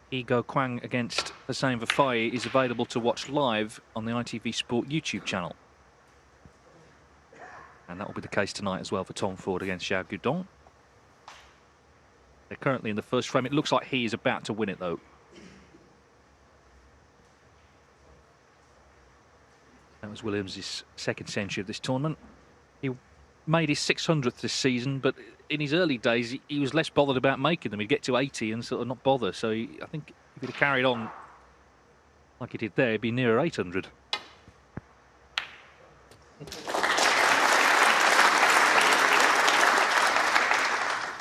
Ego Kwang against Hussein Vafai is available to watch live on the ITV Sport YouTube channel. And that will be the case tonight as well for Tom Ford against Xiao Guodong. They're currently in the first frame. It looks like he is about to win it, though. That was Williams' second century of this tournament. He made his 600th this season, but in his early days, he was less bothered about making them. He'd get to 80 and sort of not bother. So I think if he'd have carried on like he did there, he'd be nearer 800.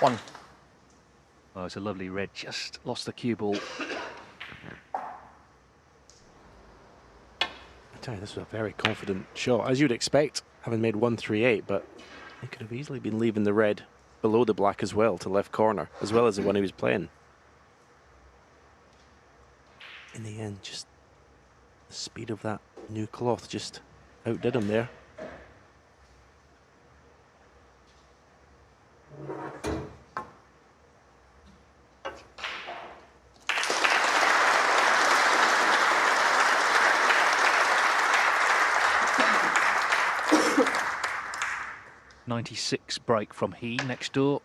One. Oh, it's a lovely red. Just lost the cue ball. I tell you, this was a very confident shot, as you'd expect, having made 138, but he could have easily been leaving the red below the black as well, to left corner, as well as the one he was playing. In the end, just the speed of that new cloth just outdid him there. .96 break from He next door.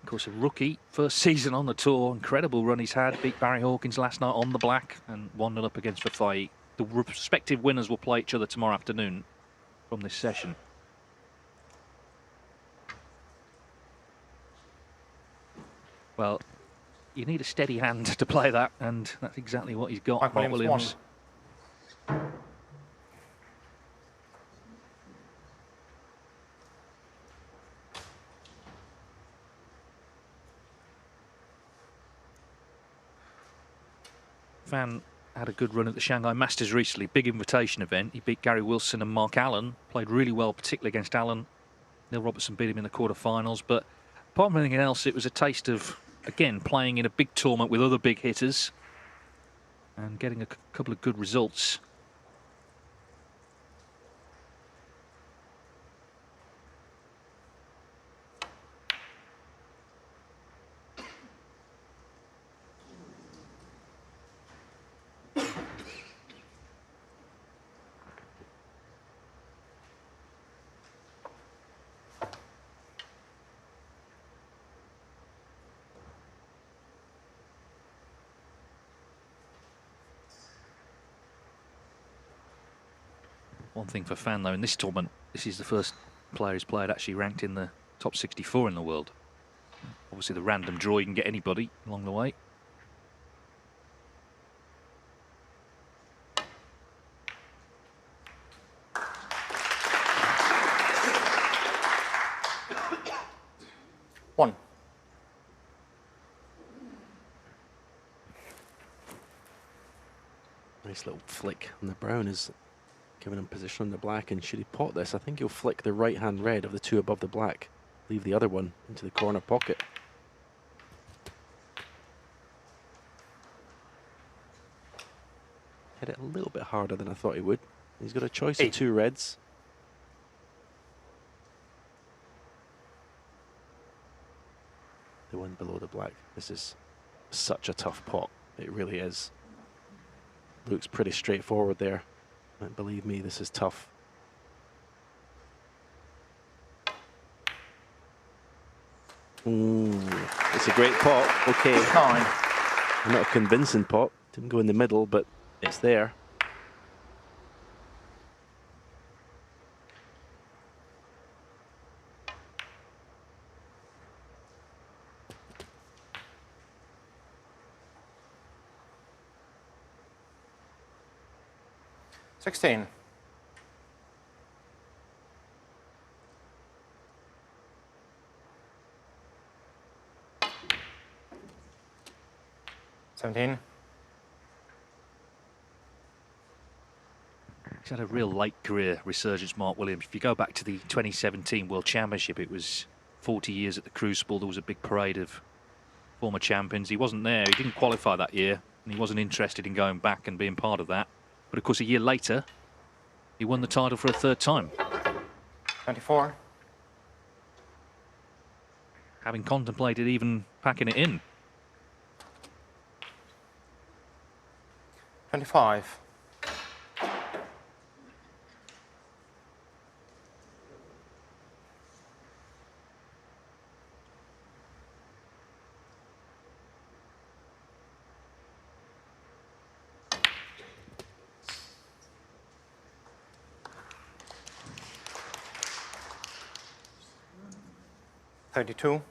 Of course, a rookie, first season on the tour. Incredible run he's had. Beat Barry Hawkins last night on the black and 1-0 up against Vafai. The respective winners will play each other tomorrow afternoon from this session. Well, you need a steady hand to play that, and that's exactly what he's got. Mark Williams. Fan had a good run at the Shanghai Masters recently, big invitation event. He beat Gary Wilson and Mark Allen, played really well, particularly against Allen. Neil Robertson beat him in the quarterfinals, but apart from anything else, it was a taste of, again, playing in a big tournament with other big hitters and getting a couple of good results. One thing for Fan, though, in this tournament, this is the first player who's played actually ranked in the top 64 in the world. Obviously, the random draw, you can get anybody along the way. One. Nice little flick on the brown is giving him position on the black, and should he pot this, I think he'll flick the right hand red of the two above the black, leave the other one into the corner pocket. Hit it a little bit harder than I thought he would. He's got a choice of two reds. The one below the black. This is such a tough pot. It really is. Looks pretty straightforward there. But believe me, this is tough. Ooh, it's a great pot. Okay. Nine. Not a convincing pot. Didn't go in the middle, but it's there. $16. $17. He's had a real late career resurgence, Mark Williams. If you go back to the 2017 World Championship, it was 40 years at the Crucible. There was a big parade of former champions. He wasn't there. He didn't qualify that year, and he wasn't interested in going back and being part of that. But of course, a year later, he won the title for a third time. 24. Having contemplated even packing it in. 25. $32.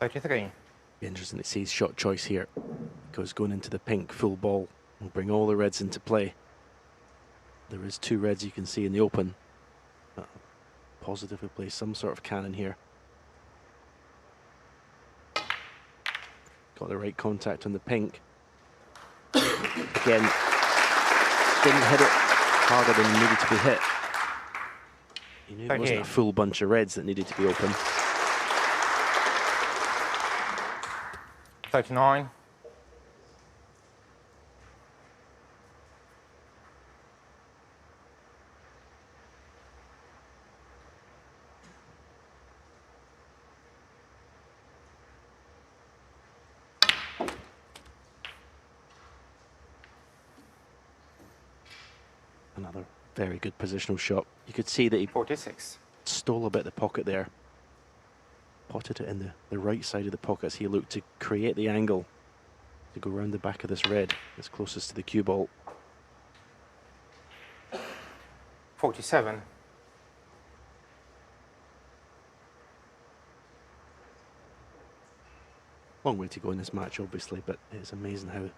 $33. Be interesting to see his shot choice here, because going into the pink full ball will bring all the reds into play. There is 2 reds you can see in the open. Positively play some sort of cannon here. Got the right contact on the pink. Again, didn't hit it harder than needed to be hit. He knew it wasn't a full bunch of reds that needed to be open. 39. Another very good positional shot. You could see that he 46. stole a bit of the pocket there. Potted it in the right side of the pocket as he looked to create the angle to go around the back of this red that's closest to the cue ball. 47. Long way to go in this match, obviously, but it's amazing how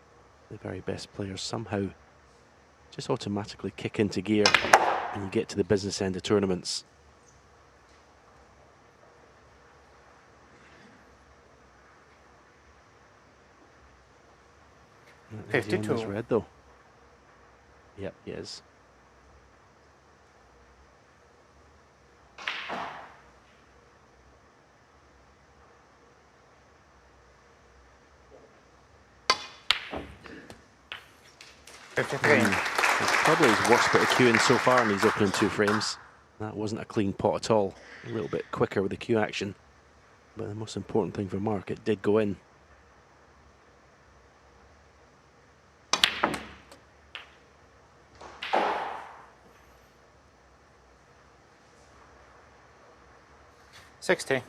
the very best players somehow just automatically kick into gear when you get to the business end of tournaments. Is he on this 52. red though? Yep, he is. It's probably his worst bit of cueing so far in these opening 2 frames. That wasn't a clean pot at all. A little bit quicker with the cue action. But the most important thing for Mark, it did go in. $60.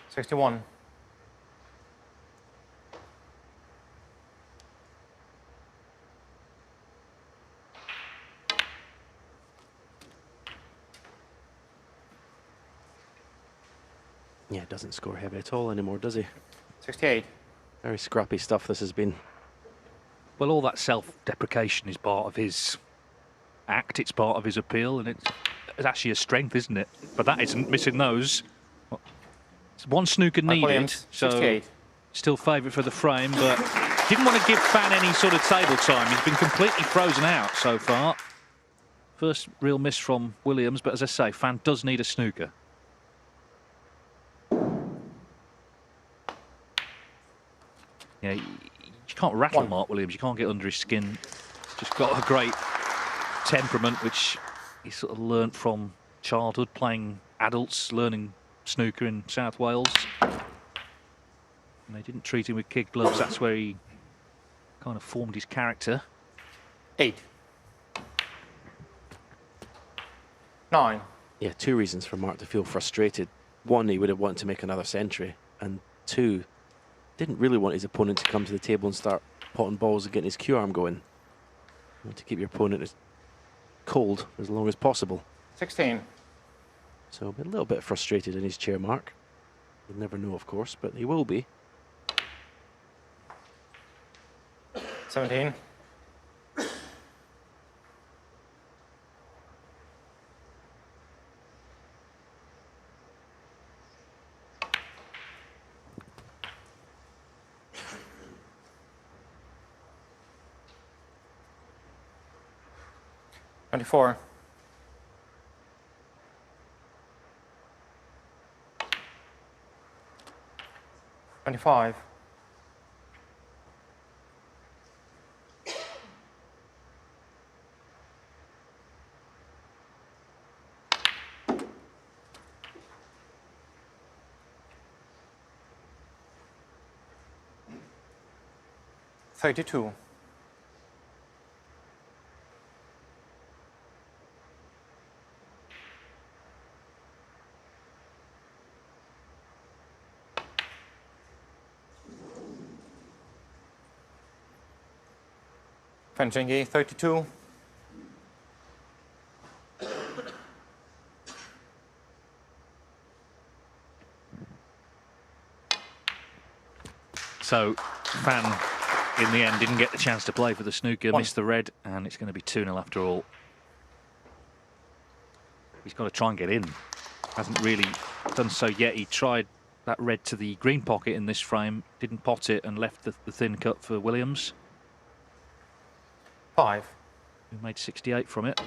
61. Yeah, doesn't score heavy at all anymore, does he? 68. Very scrappy stuff this has been. Well, all that self-deprecation is part of his act. It's part of his appeal, and it's actually a strength, isn't it? But that isn't missing those. It's one snooker Mike needed, Williams, so 68. still favourite for the frame, but didn't want to give Fan any sort of table time. He's been completely frozen out so far. First real miss from Williams, but as I say, Fan does need a snooker. Yeah, you can't rattle Mark Williams. You can't get under his skin. Just got a great temperament, which he sort of learnt from childhood, playing adults, learning snooker in South Wales. And they didn't treat him with kid gloves. That's where he kind of formed his character. 8. 9. Yeah, 2 reasons for Mark to feel frustrated. 1, he would have wanted to make another century, and 2, didn't really want his opponent to come to the table and start potting balls and getting his cue arm going. You want to keep your opponent as cold as long as possible. 16. So a little bit frustrated in his chair, Mark. You'll never know, of course, but he will be. 17. 24. 25. $32. Zhengyi, 32. So, Fan, in the end, didn't get the chance to play for the snooker, missed the red, and it's going to be 2-0 after all. He's got to try and get in. Hasn't really done so yet. He tried that red to the green pocket in this frame, didn't pot it, and left the thin cut for Williams, 5. who made 68 from it.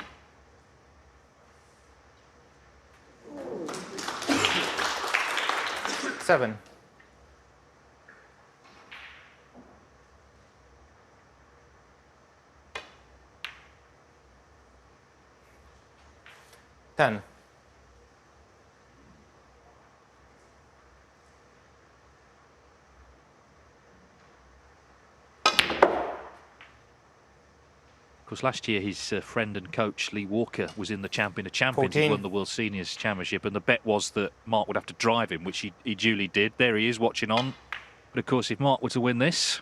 $7. $10. Of course, last year his friend and coach Lee Walker was in the Champion of Champions. 14. He won the World Seniors Championship, and the bet was that Mark would have to drive him, which he duly did. There he is watching on. But of course, if Mark were to win this,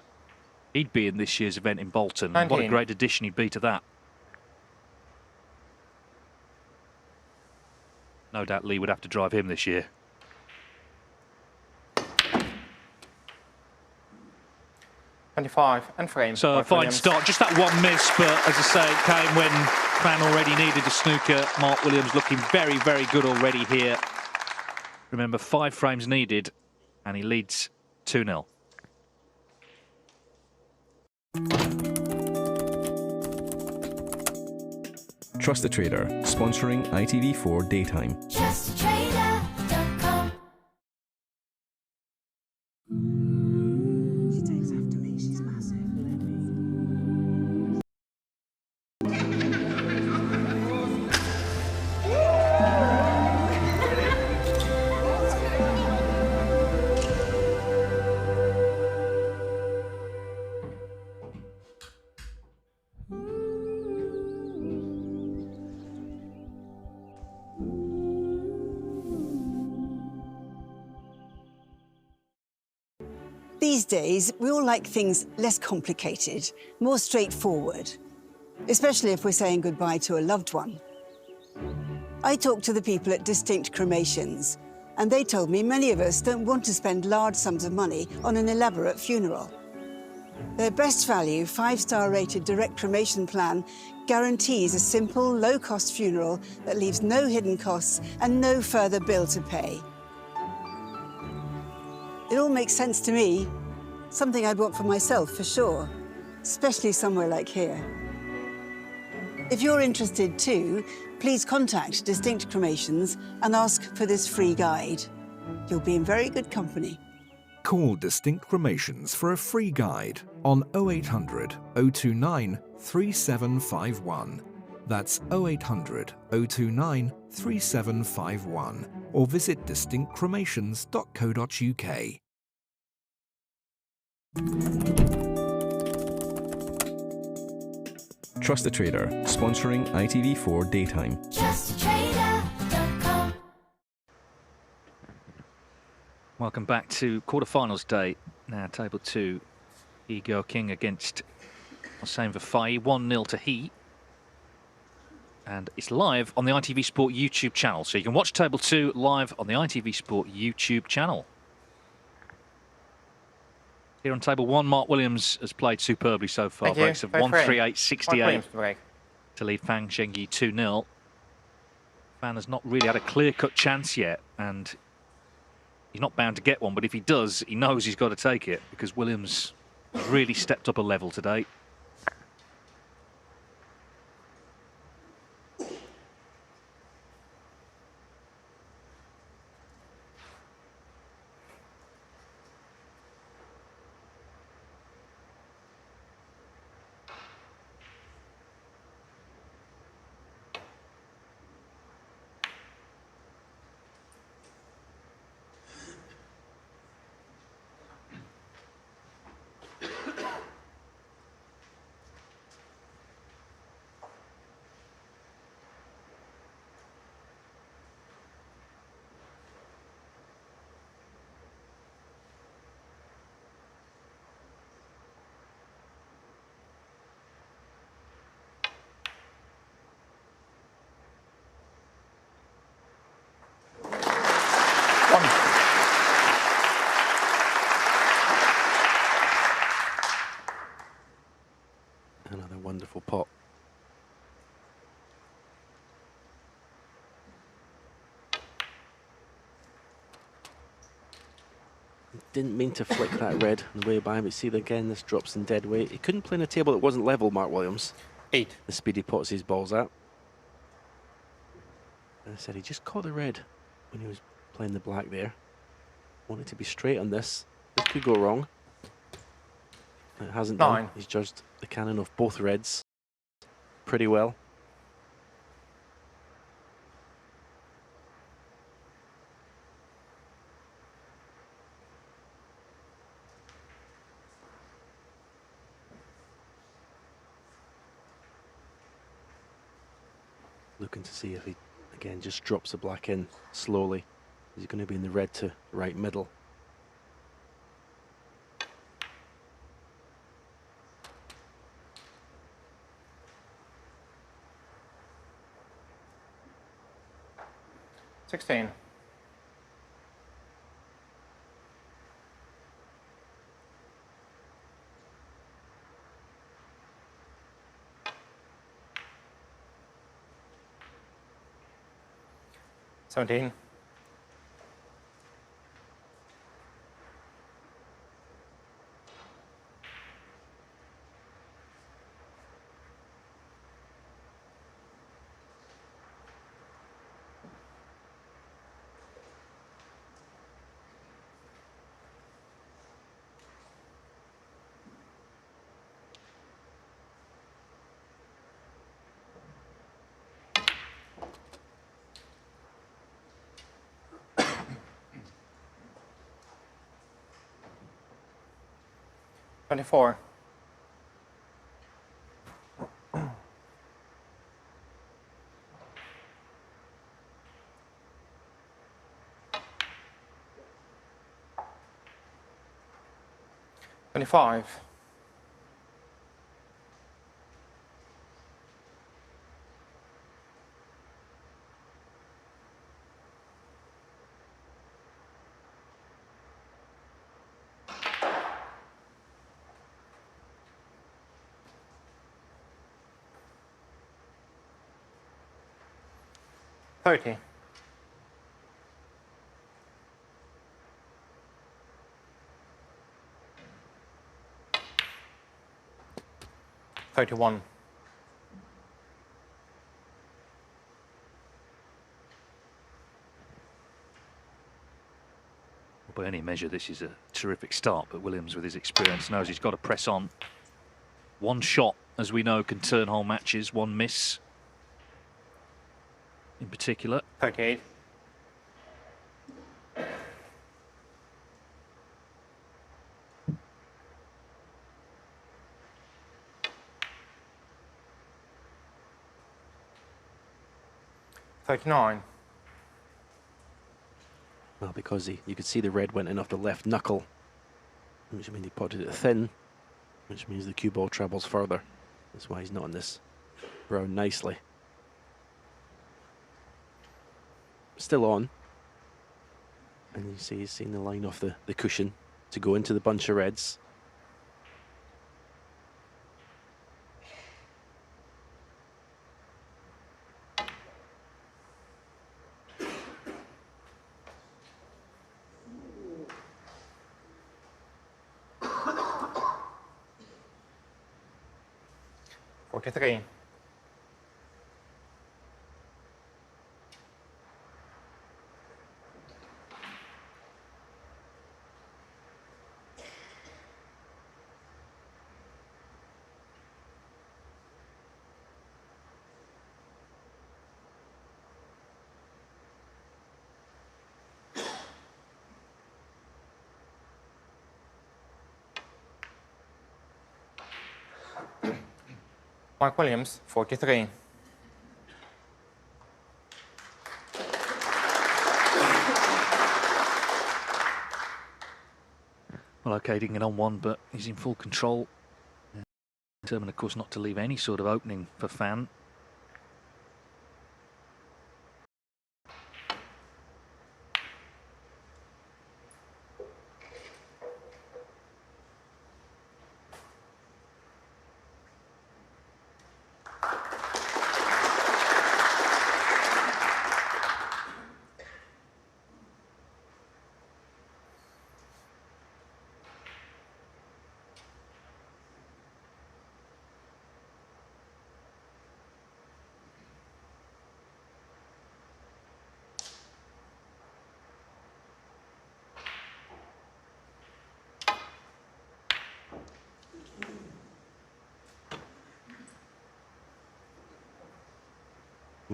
he'd be in this year's event in Bolton. 19. What a great addition he'd be to that. No doubt Lee would have to drive him this year. $25 and frame. So a fine start, just that one miss, but as I say, it came when Fan already needed a snooker. Mark Williams looking very, very good already here. Remember, 5 frames needed, and he leads 2-0. Trust the Trader, sponsoring ITV4 Daytime. TrustTheTrader.com. She takes after me, she's massive. These days, we all like things less complicated, more straightforward, especially if we're saying goodbye to a loved one. I talked to the people at Distinct Cremations, and they told me many of us don't want to spend large sums of money on an elaborate funeral. Their best value, 5-star rated direct cremation plan guarantees a simple, low-cost funeral that leaves no hidden costs and no further bill to pay. It all makes sense to me. Something I'd want for myself, for sure, especially somewhere like here. If you're interested too, please contact Distinct Cremations and ask for this free guide. You'll be in very good company. Call Distinct Cremations for a free guide on 0800 029 3751. That's 0800 029 3751, or visit distinctcremations.co.uk. Trust the Trader, sponsoring ITV4 Daytime. TrustTheTrader.com. Welcome back to quarterfinals day. Now, table 2, Igor King against Hossein Vafai, 1-0 to he. And it's live on the ITV Sport YouTube channel. So you can watch table 2 live on the ITV Sport YouTube channel. Here on table 1, Mark Williams has played superbly so far. Thank you. Breaks of Fair frame. 138.68 break. to lead Fang Zhengyi 2-0. Fan has not really had a clear-cut chance yet, and he's not bound to get one, but if he does, he knows he's got to take it, because Williams has really stepped up a level today. didn't mean to flick that red on the way by, but see again, this drops in dead weight. He couldn't play in a table that wasn't level, Mark Williams. 8. The speed he pots his balls at. And I said he just caught the red when he was playing the black there. Wanted to be straight on this. This could go wrong. It hasn't 9. done. He's judged the cannon of both reds pretty well. Looking to see if he, again, just drops the black in slowly. He's going to be in the red to right middle. $16. $17. $24. $25. $30. $31. By any measure, this is a terrific start, but Williams, with his experience, knows he's got to press on. One shot, as we know, can turn whole matches. One miss, in particular. 38. $39. Well, because you could see the red went in off the left knuckle, which means he potted it thin, which means the cue ball travels further. That's why he's not on this brown nicely. Still on. And you see he's seen the line off the cushion to go into the bunch of reds. $43. Mark Williams, 43. Well, okay, didn't get on one, but he's in full control. Determined, of course, not to leave any sort of opening for Fan.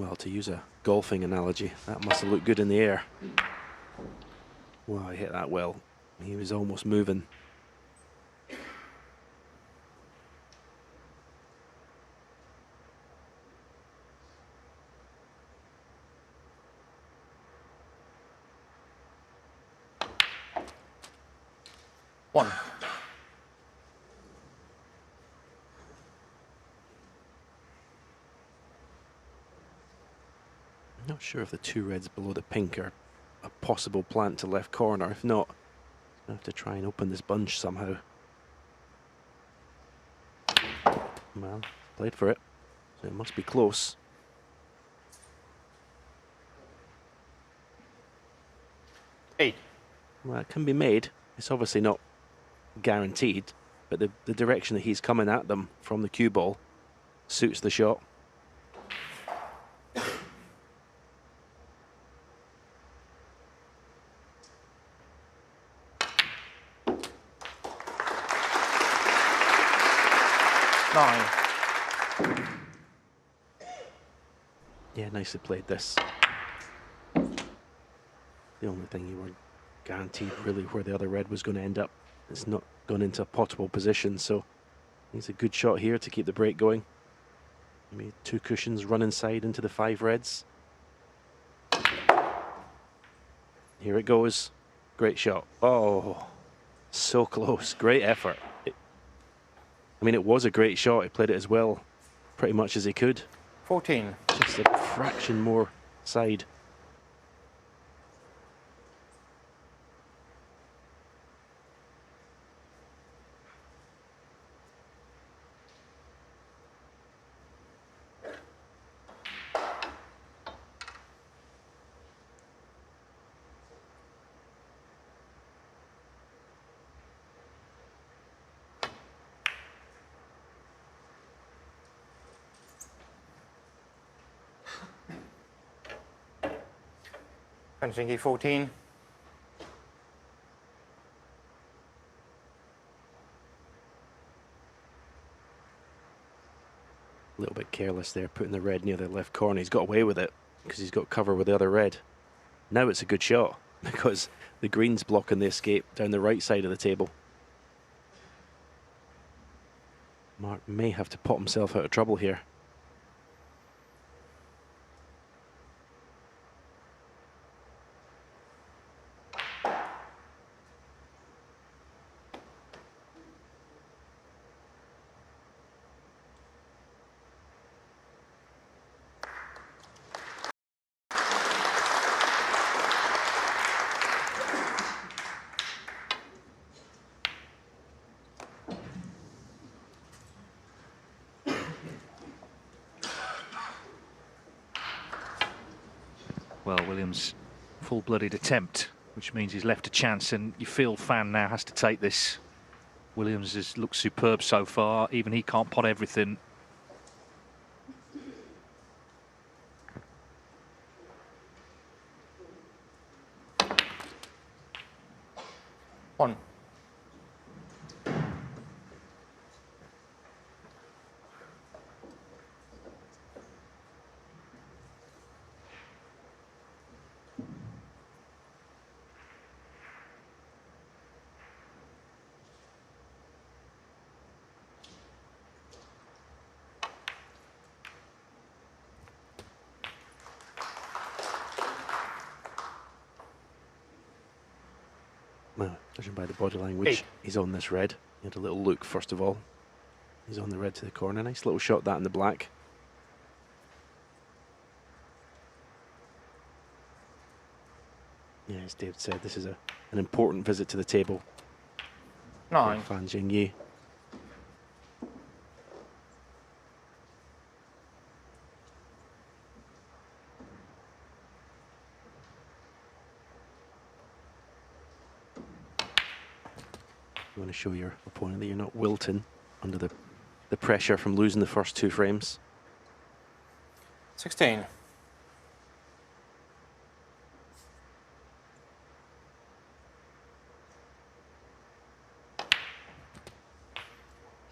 Well, to use a golfing analogy, that must have looked good in the air. Wow, he hit that well. He was almost moving. One. I'm not sure if the two reds below the pink are a possible plant to left corner. If not, I have to try and open this bunch somehow. Well, played for it, so it must be close. 8. Well, it can be made. It's obviously not guaranteed, but the direction that he's coming at them from the cue ball suits the shot. Yeah, nicely played this. The only thing you weren't guaranteed really where the other red was going to end up. It's not gone into a potable position, so it's a good shot here to keep the break going. Maybe 2 cushions run inside into the 5 reds. Here it goes. Great shot. Oh, so close. Great effort. I mean, it was a great shot. He played it as well, pretty much as he could. 14. Just a fraction more side. Zhengyi 14. A little bit careless there, putting the red near the left corner. He's got away with it because he's got cover with the other red. Now it's a good shot because the green's blocking the escape down the right side of the table. Mark may have to pop himself out of trouble here. Well, Williams' full-blooded attempt, which means he's left a chance, and you feel Fan now has to take this. Williams has looked superb so far. Even he can't pot everything. One. Well, judging by the body language, 8. he's on this red. He had a little look first of all. He's on the red to the corner. Nice little shot that in the black. Yeah, as David said, this is an important visit to the table. 9. Fan Zhengyi. You want to show your opponent that you're not wilting under the pressure from losing the first 2 frames. 16.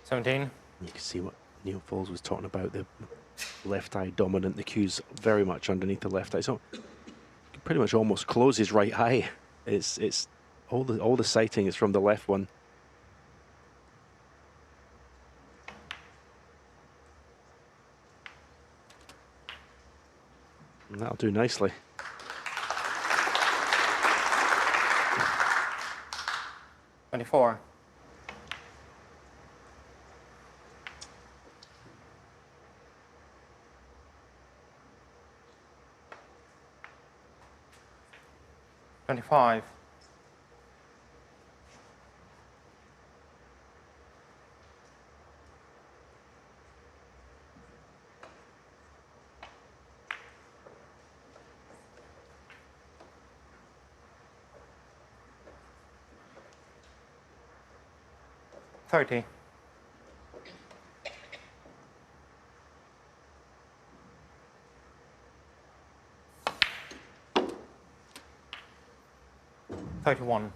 17. You can see what Neil Foles was talking about, the left eye dominant. The cue's very much underneath the left eye. So you can pretty much almost close his right eye. It's all the sighting is from the left one. And that'll do nicely. $24. $25. $30. $31.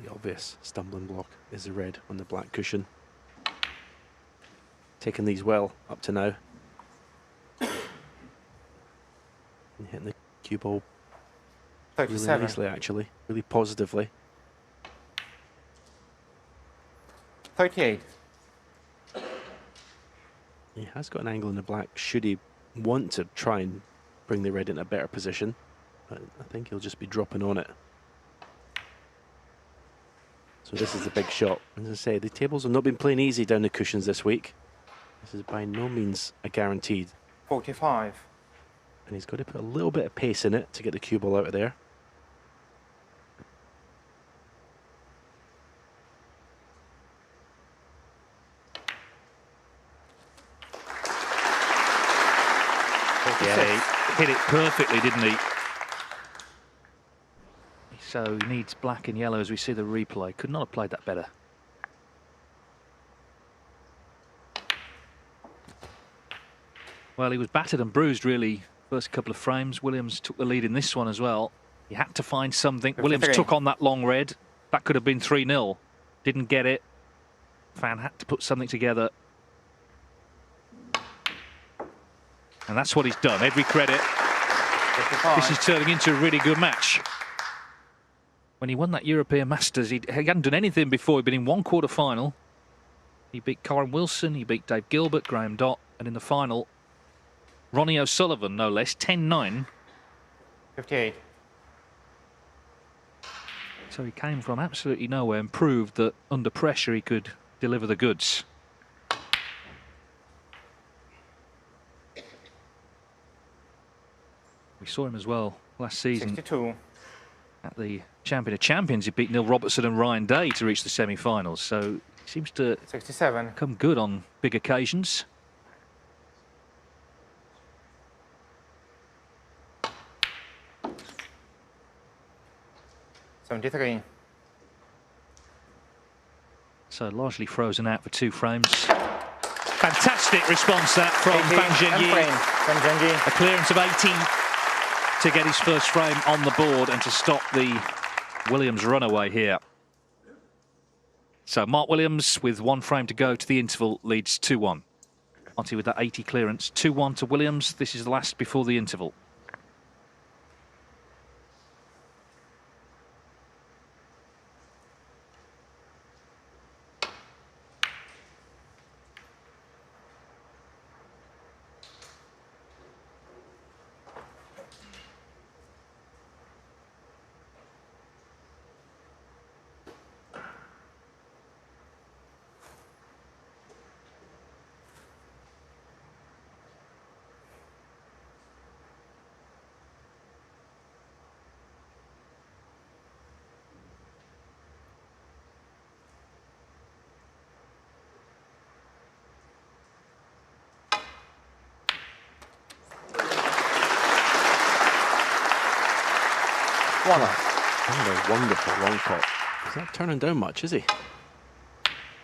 The obvious stumbling block is the red on the black cushion. Taking these well up to now. And hitting the cue ball really 37. nicely, actually, really positively. 38. He has got an angle in the black. Should he want to try and bring the red in a better position? But I think he'll just be dropping on it. So this is the big shot. As I say, the tables have not been playing easy down the cushions this week. This is by no means a guaranteed. 45. And he's got to put a little bit of pace in it to get the cue ball out of there. Yeah, he hit it perfectly, didn't he? So he needs black and yellow as we see the replay. Could not have played that better. Well, he was battered and bruised, really, first couple of frames. Williams took the lead in this one as well. He had to find something. Williams took on that long red. That could have been 3-0. Didn't get it. Fan had to put something together. And that's what he's done. Every credit. 55. This is turning into a really good match. When he won that European Masters, he hadn't done anything before. He'd been in one quarter-final. He beat Karen Wilson, he beat Dave Gilbert, Graham Dott, and in the final, Ronnie O'Sullivan, no less, 10-9. 58. So he came from absolutely nowhere and proved that under pressure he could deliver the goods. We saw him as well last season 62. at the Champion of Champions. He beat Neil Robertson and Ryan Day to reach the semi-finals. So he seems to 67. come good on big occasions. $73. So largely frozen out for 2 frames. Fantastic response that from Fan Zhengyi. A clearance of 80 to get his first frame on the board and to stop the Williams runaway here. So Mark Williams with 1 frame to go to the interval leads 2-1. Monty with that 80 clearance. 2-1 to Williams. This is the last before the interval. One. What a wonderful long pot. He's not turning down much, is he?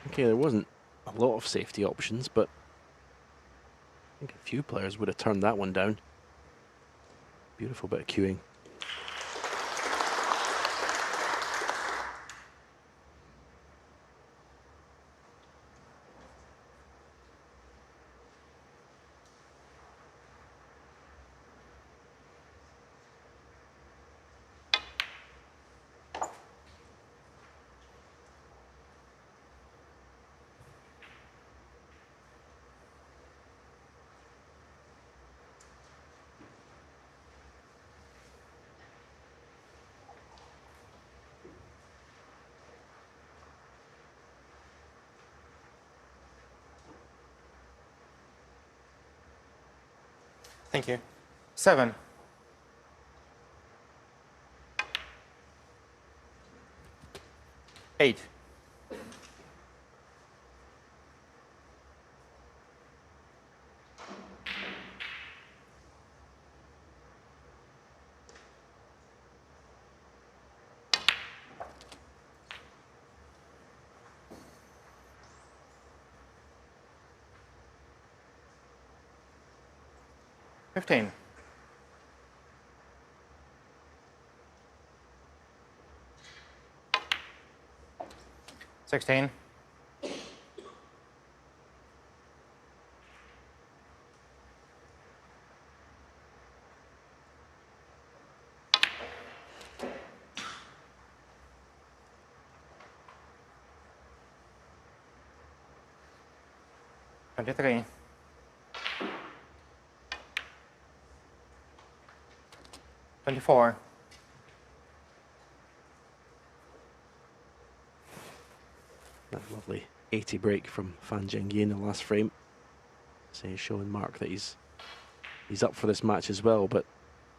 Okay, there wasn't a lot of safety options, but I think a few players would have turned that one down. Beautiful bit of cueing. Thank you. 7. 8. 15. 16. 23. 24. That lovely 80 break from Fan Zhengyi in the last frame. So he's showing Mark that he's up for this match as well, but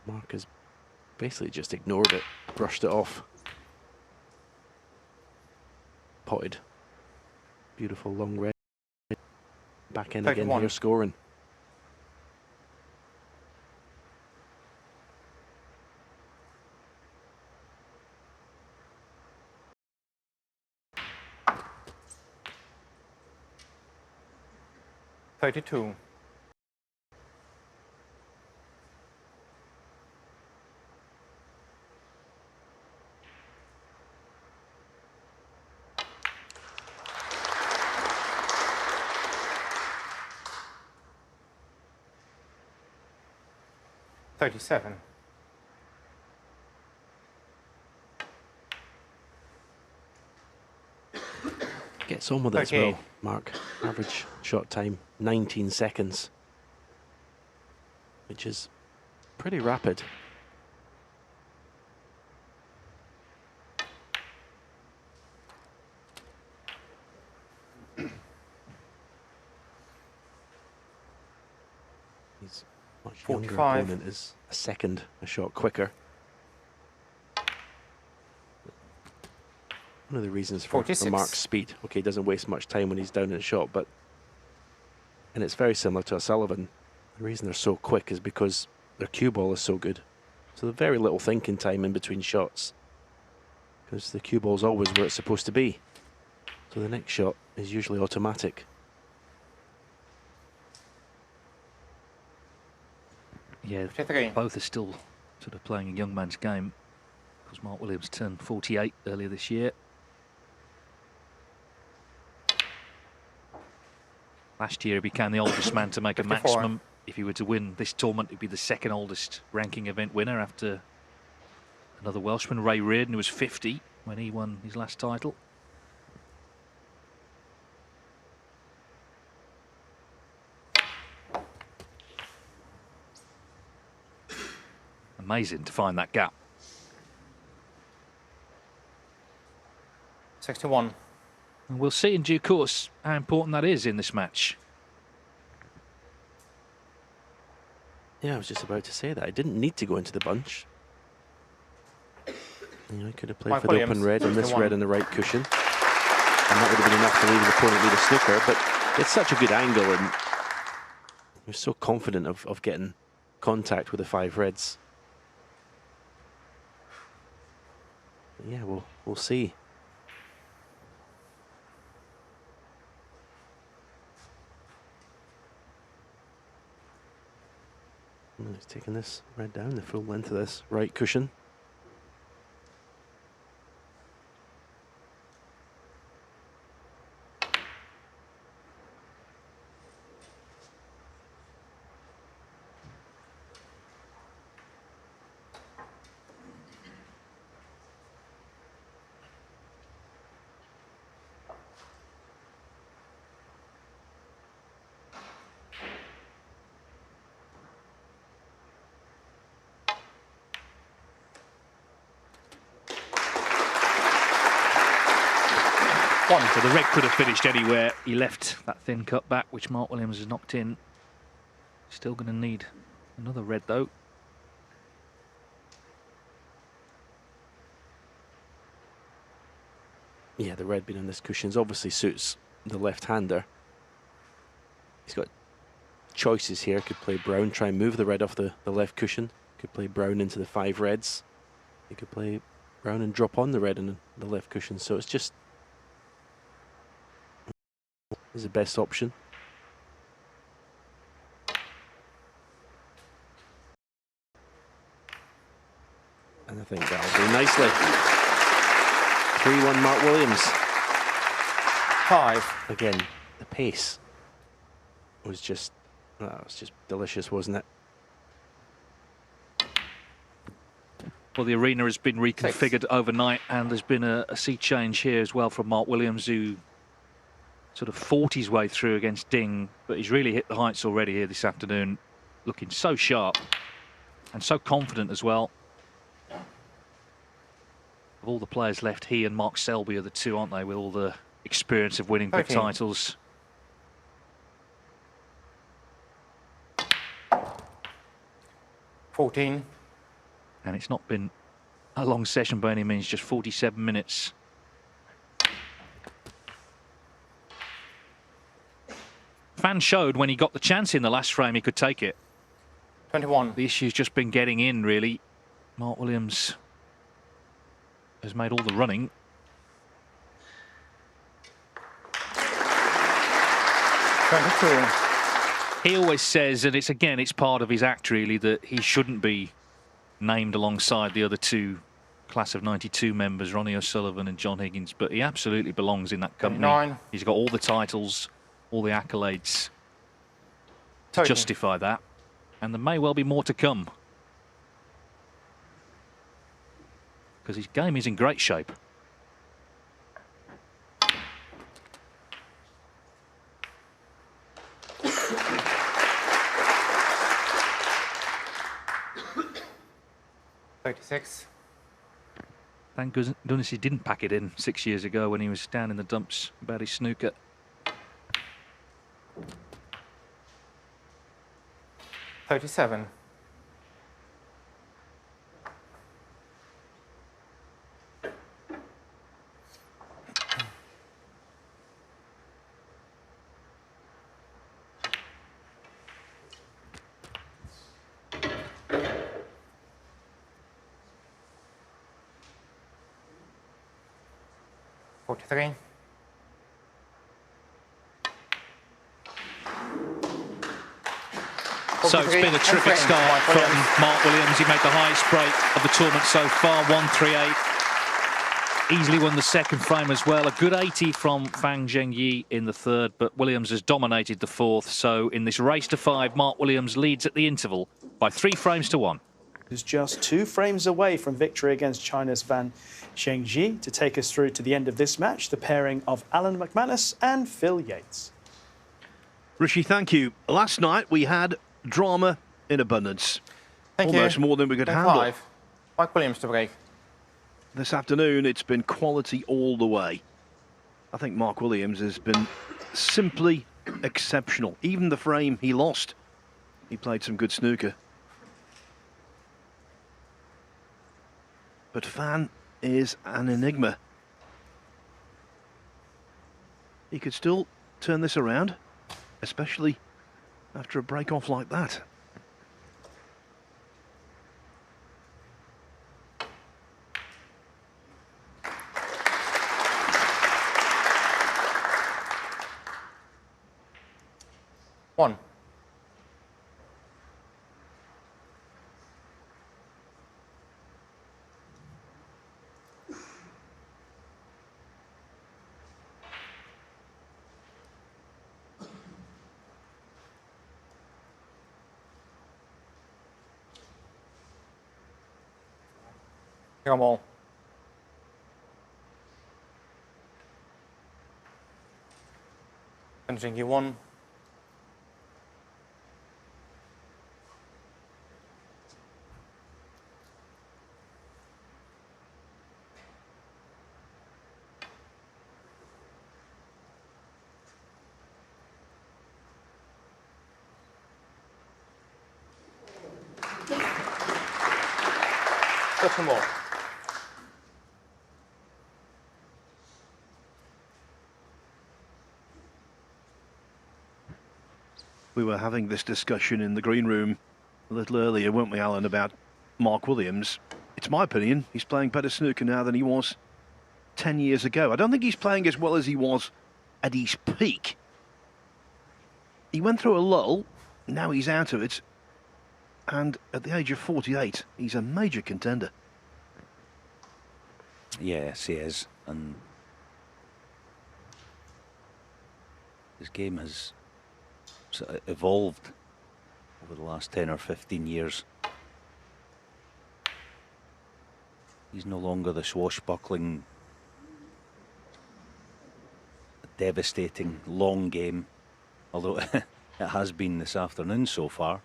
Mark has basically just ignored it, brushed it off. Potted. Beautiful long red. Back in again 31. here scoring. $32. 37. Gets on with it as 38. well, Mark. Average shot time 19 seconds, which is pretty rapid. His much younger 45. opponent is a shot quicker. One of the reasons for 46. Mark's speed. Okay, he doesn't waste much time when he's down in a shot, and it's very similar to O'Sullivan. The reason they're so quick is because their cue ball is so good. So there's very little thinking time in between shots, because the cue ball's always where it's supposed to be. So the next shot is usually automatic. Yeah, 53. both are still sort of playing a young man's game, because Mark Williams turned 48 earlier this year. Last year he became the oldest man to make a 54. maximum. If he were to win this tournament, he'd be the second oldest ranking event winner after another Welshman, Ray Reardon, who was 50 when he won his last title. Amazing to find that gap. 61. And we'll see in due course how important that is in this match. Yeah, I was just about to say that. I didn't need to go into the bunch. You know, he could have played Mike for the Williams, open red and this 51. red on the right cushion. And that would have been enough to leave his opponent lead a snooker, but it's such a good angle and he was so confident of getting contact with the 5 reds. But yeah, we'll see. And he's taking this red down the full length of this right cushion. So the red could have finished anywhere. He left that thin cut back, which Mark Williams has knocked in. Still going to need Another red though. Yeah, the red being on this cushions obviously suits the left-hander. He's got choices here. Could play brown, try and move the red off the left cushion. Could play brown into the 5 reds. He could play brown and drop on the red and the left cushion. So it's just is the best option. And I think that'll do nicely. 3-1 Mark Williams. 5. Again, the pace was just delicious, wasn't it? Well, the arena has been reconfigured overnight, and there's been a sea change here as well from Mark Williams, who sort of fought his way through against Ding, but he's really hit the heights already here this afternoon, looking so sharp and so confident as well. Of all the players left, he and Mark Selby are the two, aren't they, with all the experience of winning big titles. $14. And it's not been a long session by any means, just 47 minutes. Fan showed when he got the chance in the last frame he could take it. 21. The issue's just been getting in, really. Mark Williams has made all the running. He always says, and it's part of his act really, that he shouldn't be named alongside the other two class of 92 members, Ronnie O'Sullivan and John Higgins, but he absolutely belongs in that company. 9. He's got all the titles, all the accolades to justify that, and there may well be more to come, because his game is in great shape. $36. Thank goodness he didn't pack it in 6 years ago when he was down in the dumps about his snooker. $37. $43. So it's been a terrific start from Mark Williams. He made the highest break of the tournament so far, 138. Easily won the second frame as well. A good 80 from Zhengyi in the third, but Williams has dominated the fourth. So in this race to 5, Mark Williams leads at the interval by 3 frames to 1. Is just 2 frames away from victory against China's Zhengyi. To take us through to the end of this match, the pairing of Alan McManus and Phil Yates. Rishi, thank you. Last night we had drama in abundance. Almost more than we could handle. 5. Mark Williams to break. This afternoon it's been quality all the way. I think Mark Williams has been simply exceptional. Even the frame he lost, he played some good snooker. But Fan is an enigma. He could still turn this around, especially after a break-off like that. One. Come on. And Zhengyi 1. Got 2 more. We were having this discussion in the green room a little earlier, weren't we, Alan, about Mark Williams. It's my opinion he's playing better snooker now than he was 10 years ago. I don't think he's playing as well as he was at his peak. He went through a lull, now he's out of it, and at the age of 48, he's a major contender. Yes, he is, and his game has sort of evolved over the last 10 or 15 years. He's no longer the swashbuckling, devastating long game, although it has been this afternoon so far.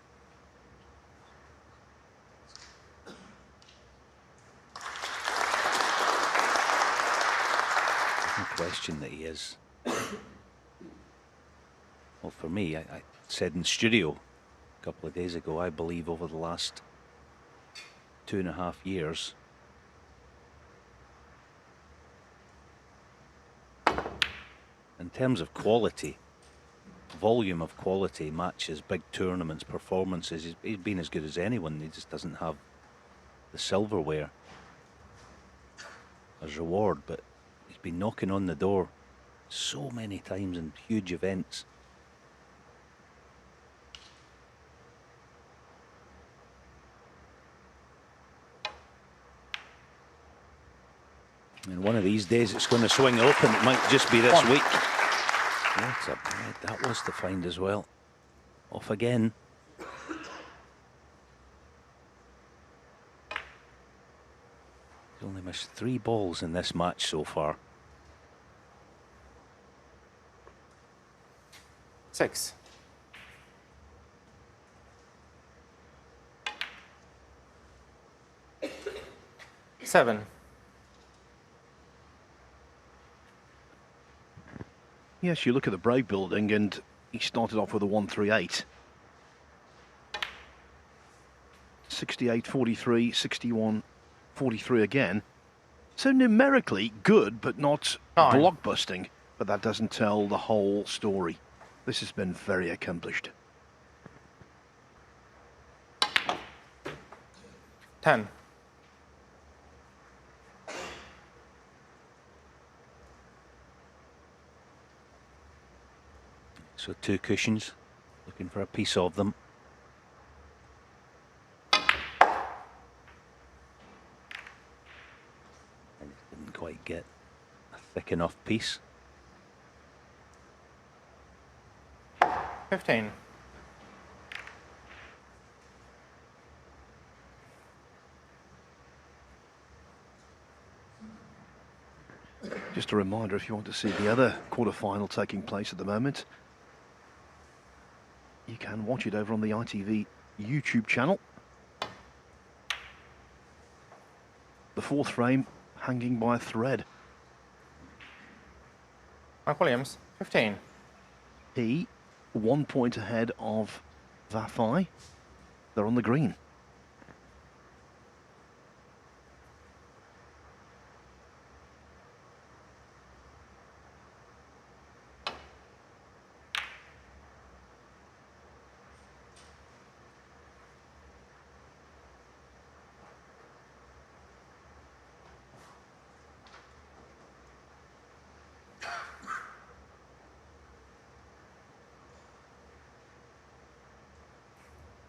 No question that he is. Well, for me, I said in studio a couple of days ago, I believe over the last 2.5 years, in terms of quality, volume of quality, matches, big tournaments, performances, he's been as good as anyone. He just doesn't have the silverware as reward, but he's been knocking on the door so many times in huge events. And one of these days it's going to swing open. It might just be this week. That's a bread. That was to find as well. Off again. He's only missed 3 balls in this match so far. 6. 7. Yes, you look at the break building and he started off with a 138. 68, 43, 61, 43 again. So numerically good, but not blockbusting. But that doesn't tell the whole story. This has been very accomplished. 10. So 2 cushions, looking for a piece of them. And didn't quite get a thick enough piece. 15. Just a reminder, if you want to see the other quarter-final taking place at the moment, you can watch it over on the ITV YouTube channel. The 4th frame hanging by a thread. Mark Williams, 15. He 1 point ahead of Vafai. They're on the green.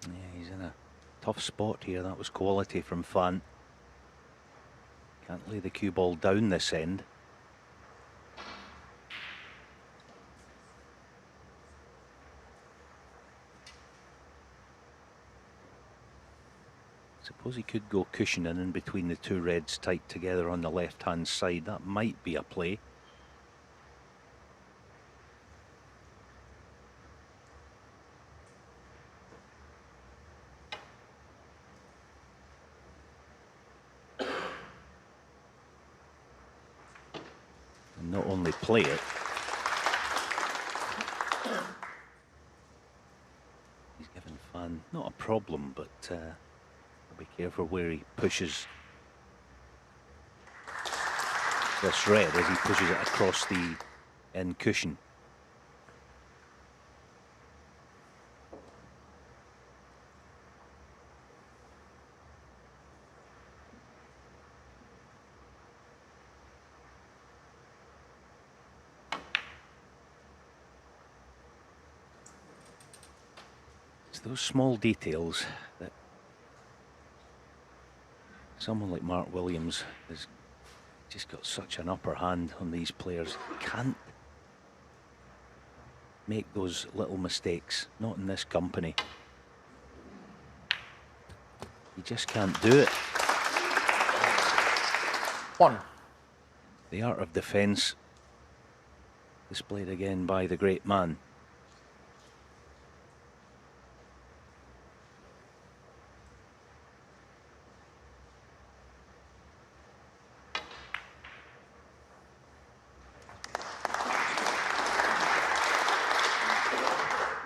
Yeah, he's in a tough spot here. That was quality from Fan. Can't lay the cue ball down this end. Suppose he could go cushioning in between the 2 reds tight together on the left-hand side. That might be a play. And not only play it, he's given Fan not a problem, but be careful where he pushes this red as he pushes it across the end cushion. It's those small details that someone like Mark Williams has just got such an upper hand on these players. Can't make those little mistakes, not in this company. You just can't do it. 1. The art of defence displayed again by the great man.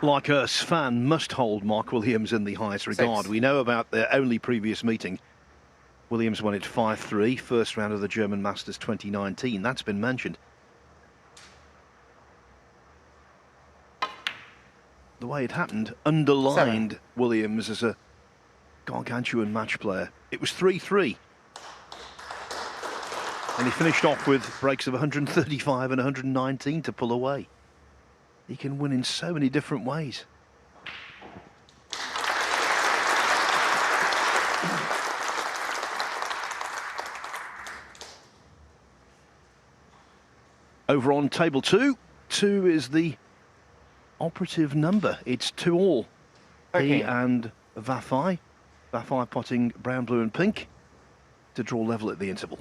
Like us, Fan must hold Mark Williams in the highest regard. 6. We know about their only previous meeting. Williams won it 5-3, first round of the German Masters 2019. That's been mentioned. The way it happened underlined 7. Williams as a gargantuan match player. It was 3-3. And he finished off with breaks of 135 and 119 to pull away. He can win in so many different ways. Over on table 2, 2 is the operative number. It's 2-all. He and Vafai. Vafai potting brown, blue and pink to draw level at the interval.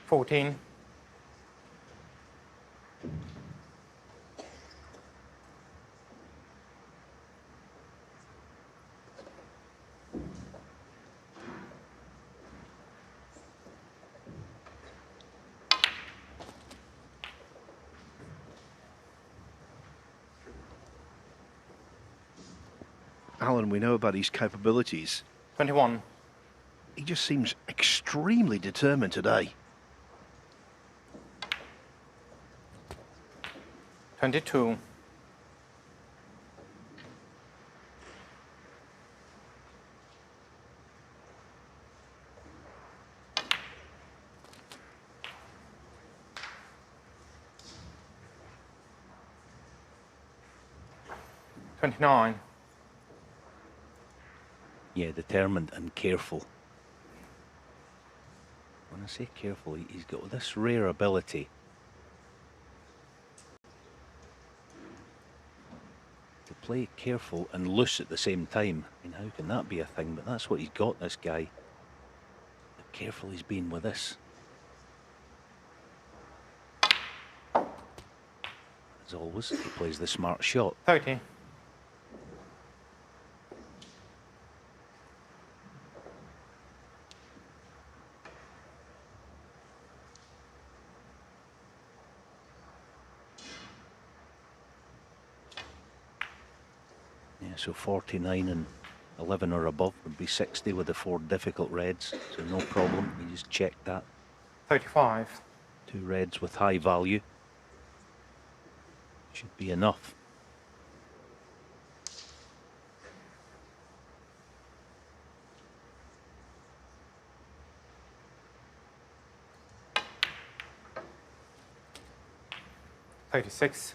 $14. Alan, we know about his capabilities. 21. He just seems extremely determined today. 22. $29. Yeah, determined and careful. When I say careful, he's got this rare ability to play careful and loose at the same time. I mean, how can that be a thing? But that's what he's got, this guy. How careful he's been with this. As always, he plays the smart shot. 30. Yeah, so 49 and 11 or above would be 60 with the 4 difficult reds. So no problem. We just checked that. 35. 2 reds with high value. Should be enough. $36.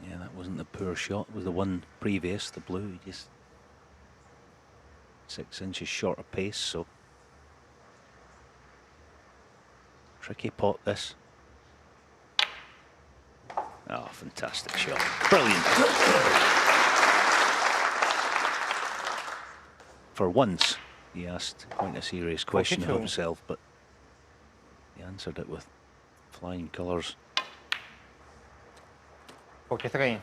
Yeah, that wasn't the poor shot. It was the one previous, the blue. Just 6 inches short of pace, so tricky pot this. Oh, fantastic shot. Brilliant. For once, he asked quite a serious question of 42. himself, but he answered it with flying colours. 43.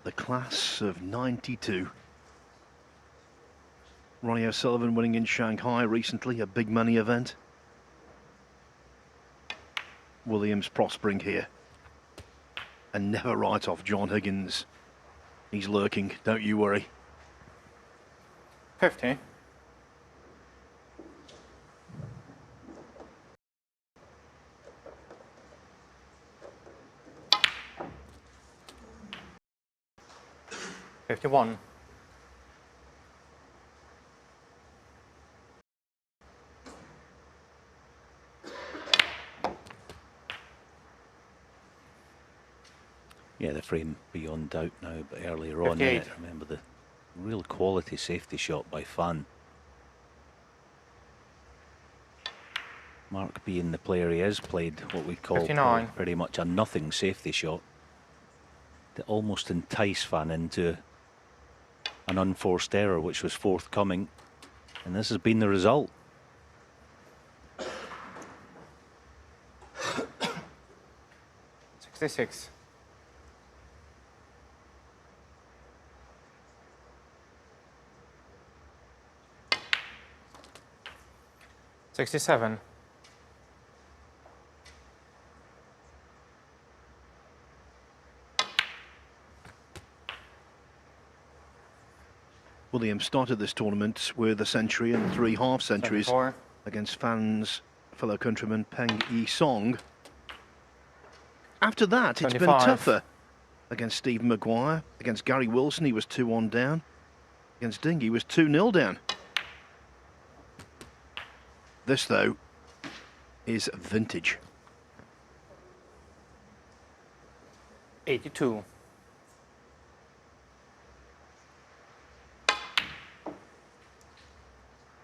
The class of 92. Ronnie O'Sullivan winning in Shanghai recently, a big money event. Williams prospering here. And never write off John Higgins He's lurking, don't you worry. 50. $51. Yeah, the frame beyond doubt now, but earlier on in 58. it, remember the real quality safety shot by Fan. Mark, being the player he is, played what we call 59. pretty much a nothing safety shot to almost entice Fan into an unforced error, which was forthcoming, and this has been the result. $66. $67. Williams started this tournament with a century and 3 half centuries 74. against Fan's fellow countryman Peng Yi-song. After that, it's been 25. tougher. Against Stephen Maguire, against Gary Wilson, he was 2-1 down. Against Zhengyi, he was 2-0 down. This, though, is vintage. 82.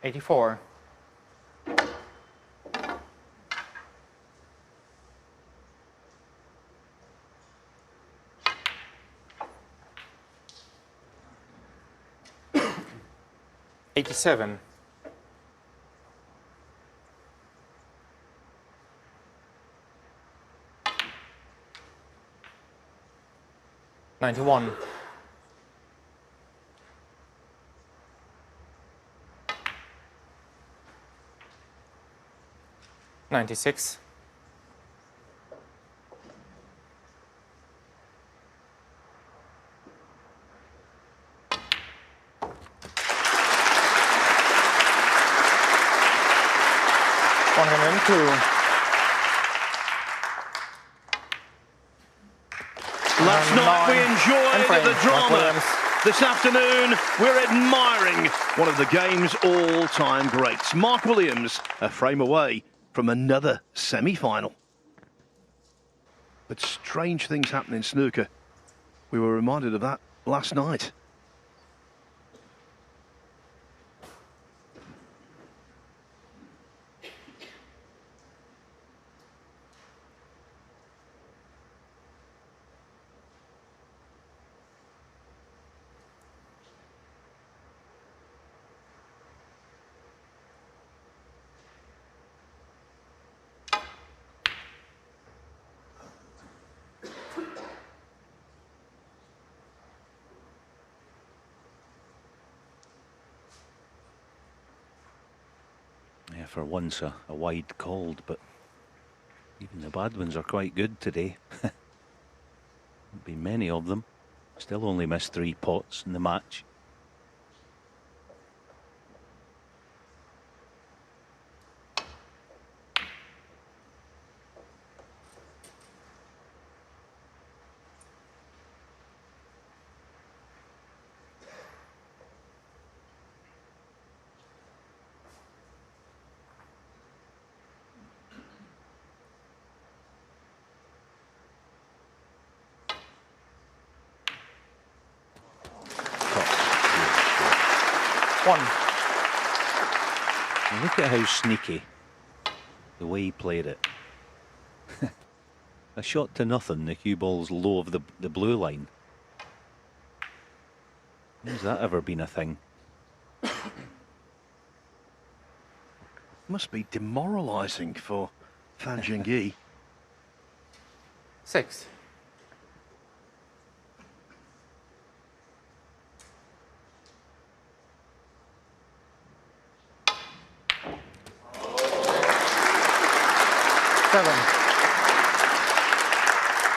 $84. $87. $91. $96. $102. Last night we enjoyed the Mark drama. Williams. This afternoon we're admiring one of the game's all-time greats. Mark Williams, a frame away from another semi-final. But strange things happen in snooker. We were reminded of that last night. Yeah, for once a wide called, but even the bad ones are quite good today. There've been many of them. Still only missed 3 pots in the match. One. And look at how sneaky the way he played it. A shot to nothing, the cue ball's low of the blue line. When's that ever been a thing? Must be demoralising for Fan Zhengyi. 6.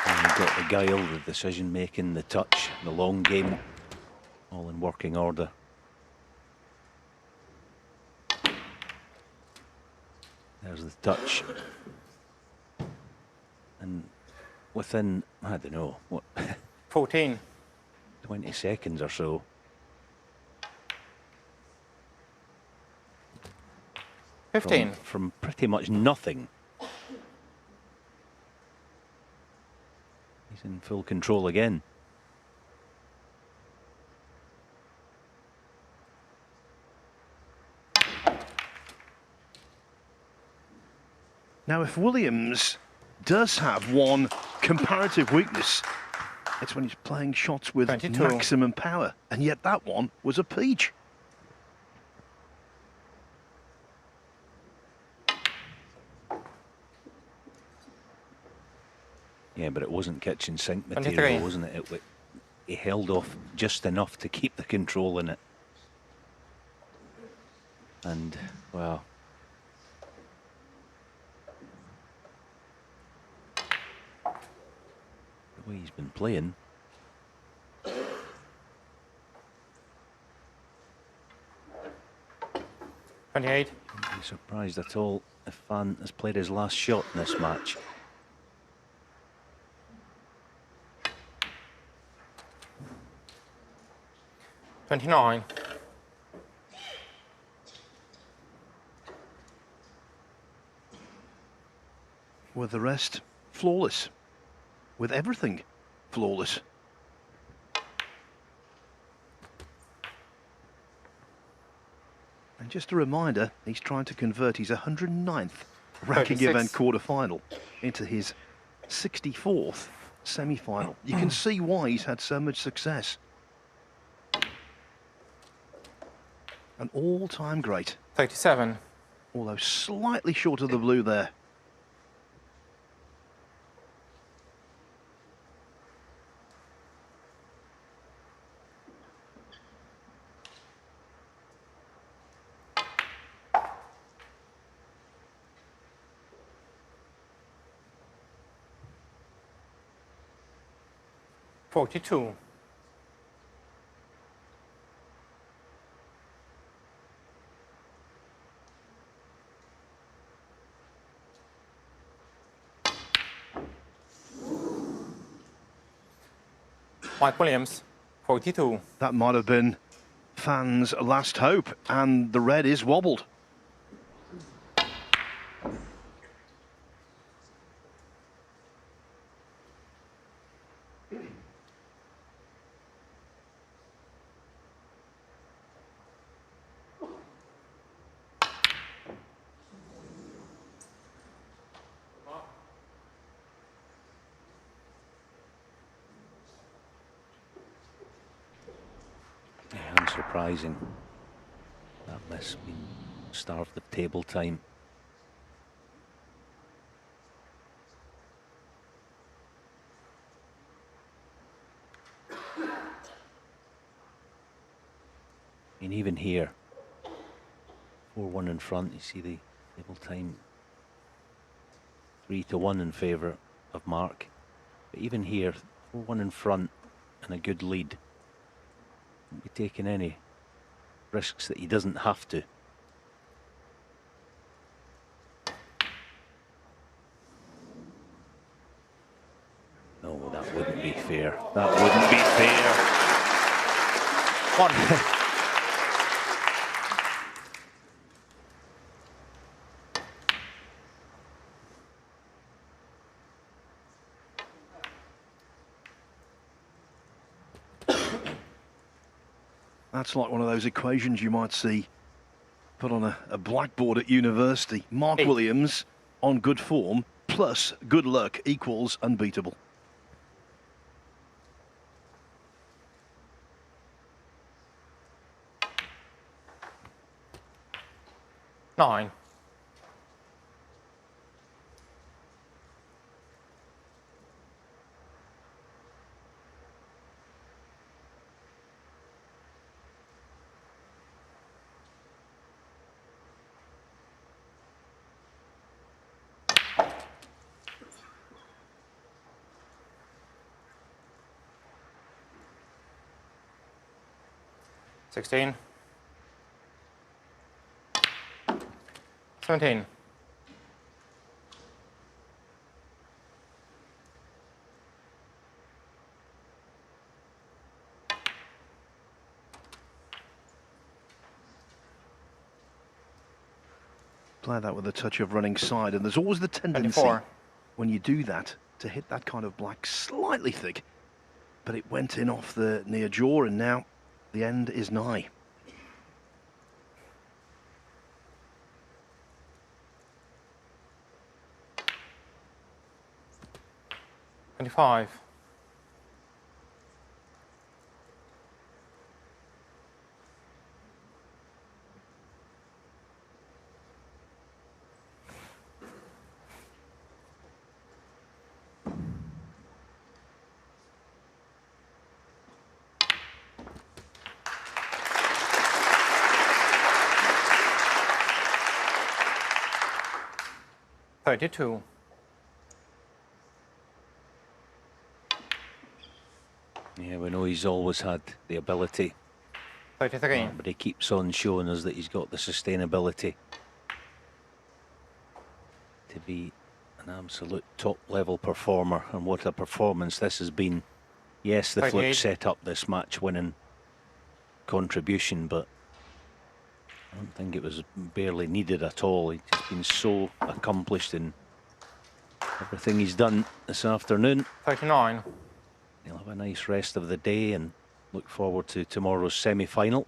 And he got got the guile, the decision making, the touch, the long game, all in working order. There's the touch. And within, I don't know, what, 14. 20 seconds or so, from pretty much nothing, he's in full control again. Now, if Williams does have one comparative weakness, it's when he's playing shots with 22. maximum power, and yet that one was a peach. Yeah, but it wasn't kitchen sink 23. material, wasn't it? He held off just enough to keep the control in it. And, well, the way he's been playing, 28. I'd be surprised at all if Fan has played his last shot in this match. $29. With the rest flawless, with everything flawless. And just a reminder, he's trying to convert his 109th ranking 36. event quarter-final into his 64th semi-final. You can see why he's had so much success. An all-time great. 37. Although slightly short of the blue there. $42. Mike Williams, 42. That might have been Fan's last hope, and the red is wobbled. Unsurprising that this been starved of table time. And even here, 4-1 in front, you see the table time 3-1 in favour of Mark. But even here, 4-1 in front and a good lead. Won't be taking any risks that he doesn't have to. No, that wouldn't be fair. That wouldn't be fair. One. That's like one of those equations you might see put on a blackboard at university. Mark 8. Williams on good form plus good luck equals unbeatable. Nine. 16. 17. Play that with a touch of running side, and there's always the tendency 24. when you do that to hit that kind of black slightly thick, but it went in off the near jaw, and now the end is nigh. $25. $32. Yeah, we know he's always had the ability, 33. but he keeps on showing us that he's got the sustainability to be an absolute top-level performer. And what a performance this has been. Yes, the 38. flip set up this match-winning contribution, but I don't think it was barely needed at all. He's just been so accomplished in everything he's done this afternoon. 39. He'll have a nice rest of the day and look forward to tomorrow's semi-final.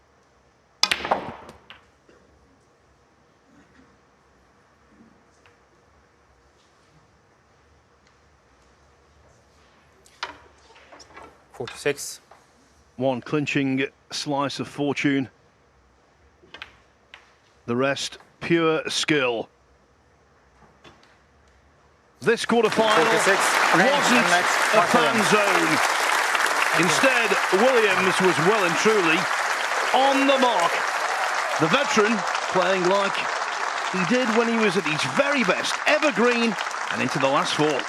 $46. One clinching slice of fortune. The rest, pure skill. This quarterfinal 46. wasn't a fan zone. Instead, Williams was well and truly on the mark. The veteran playing like he did when he was at his very best, evergreen and into the last four.